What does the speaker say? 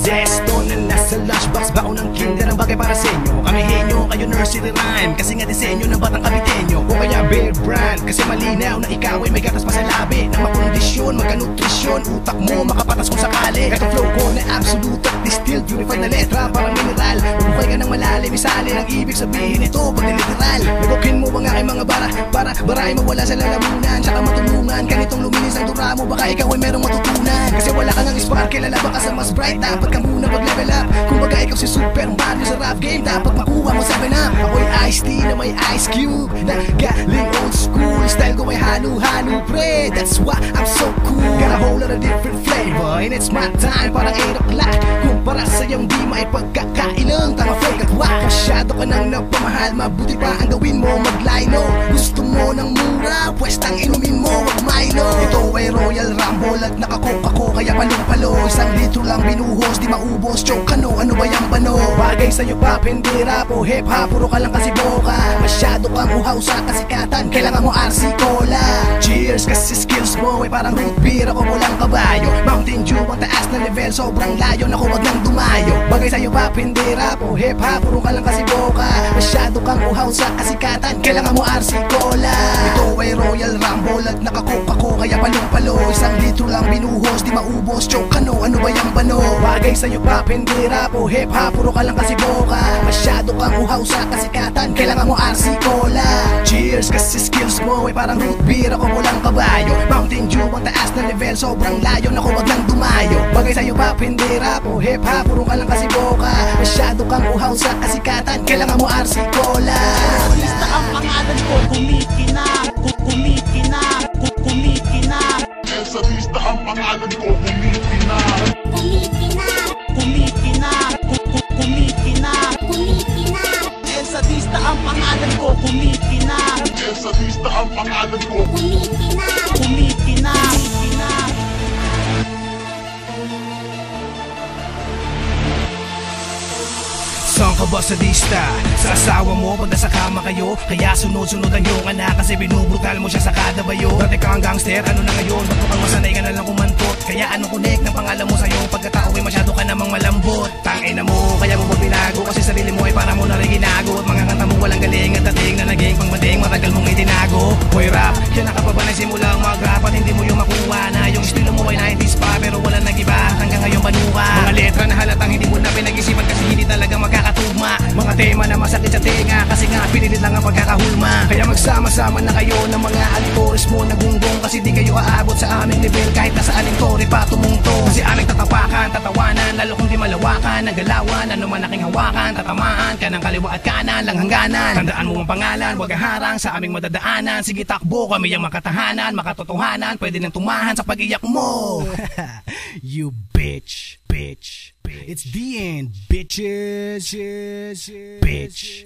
Zesto na nasa lunchbox, baon ng kinder ang bagay para sa inyo. Kami henyo, kayo nursery rhyme, kasi nga disenyo ng batang kabitenyo. O kaya Bear Brand, kasi malinaw na ikaw ay may gatas pa sa labi. Nang makondisyon, magka-nutrisyon, utak mo makapatas kung sakali. Itong flow ko na absolute at distilled, purified na letra, parang mineral. Bukay ka ng malalim, isali ang ibig sabihin ito, pag literal. Nagukin mo ang aking mga para baray mawala sa lalamunan. Tsaka matulungan, ganitong luminis ang dura mo, baka ikaw ay merong matutunan. Kasi wala kang ang spark, kilala ba ka sa mas bright? Dapat ka muna mag-level up. Kung baga ikaw si Super Mario sa rap game, dapat makuha mo 7-up. Ako'y Ice-T na may Ice Cube, na galing old school. Style ko may halo-halo pre, that's why I'm so cool. Got a whole lot of different flavor, and it's my time, parang 8 o'clock. Kumpara sa iyong di may pagkakailang tanga fake at whack. Masyado ka nang napamahal, mabuti pa ang gawin mo, mag-lino. Gusto mo ng mura, pwestang inumin mo, wag Milo. Ito ay Royal Rumble at nakakoka ko, kaya palong-palo. 1 litro lang binuhos, di maubos, choke ano ba yung bano? Bagay sa'yo pa, hindi rap o hip-hop, puro ka lang kasi boka. Masyado kang uhaw sa kasikatan, kailangan mo RC Cola. Cheers, kasi skills mo ay parang root beer, ako walang kabayo. Mountain Dew, ang taas na level, sobrang layo, naku wag nang dumayo. Bagay sa'yo pa, hindi rap o hip-hop, puro ka lang kasi boka. Masyado kang uhaw sa kasikatan, kailangan mo RC Cola. Ito ay Royal Rumble at nakakoka ko, kaya palong-palo. 1 litro lang binuhos, di maubos, choke ano ba yung bano? Bagay sa'yo pa, hindi rap o hip-hop, puro ka lang kasi boka. Masyado kang uhaw sa kasikatan, kailangan mo RC Cola. Cheers, kasi skills mo ay parang root beer, ako walang kabayo. Mountain Dew, ang taas na level, sobrang layo, naku wag nang dumayo. Bagay sa'yo pa, hindi rap o hip-hop, puro ka lang kasi boka. Masyado kang uhaw sa kasikatan, kailangan mo RC Cola. Basta ang pangalan ko, kumikinang, kumikinang, kumikinang. Sa lista ang pangalan ko, kumikinang. Kumikinang, kumikinang, kumikinang. Sa lista ang pangalan ko, kumikinang. Sa lista ang pangalan ko, Kumikinang, kumikinang. Saan ka ba sa lista? Sa asawa mo pag nasa kama kayo, kaya sunod-sunod ang iyong anak kasi binubrutal mo siya sa kada bayo. Dati kang gangster, ano na ngayon? Ba't mukhang masanay ka na lang kumantot? Kaya anong connect ng pangalan mo sa'yo? Pagkatao ay masyado ka namang malambot. Tangina mo, kaya mo ba binago? Kasi sarili mo ay para mo na rin ginago. At mga kanta mo walang galing at dating na naging pangmading, matagal mong itinago. Hoy rap, yan na ka pa ba nagsimulang mag-rap at hindi mo yung makuha na yung estilo mo ay 90s pa pero wala nag-iba hanggang ngayon banuka. Mga letra na halatang hindi mo na pinag-isipan kasi hindi talaga magkakatugma. Mga tema na masakit sa tenga kasi nga pinilit lang ang pagkakahulma. Kaya magsama-sama na kayo ng mga alitores mo na gunggong kasi di kayo aabot sa aming level kahit nasa aling tore pa tumungto. Kasi aming tatapakan, tatawanan, lalo kung di malawakan, nagalawan, ano man aking hawakan, tatamaan ka ng kaliwa at kanan lang hangganan. Tandaan mo ang pangalan, wag haharang sa aming madadaanan. Sige takbo, kami ang makatahanan, makatotohanan, pwede nang tumahan sa pag-iyak mo. You bitch, bitch. It's the end, bitches. Bitch.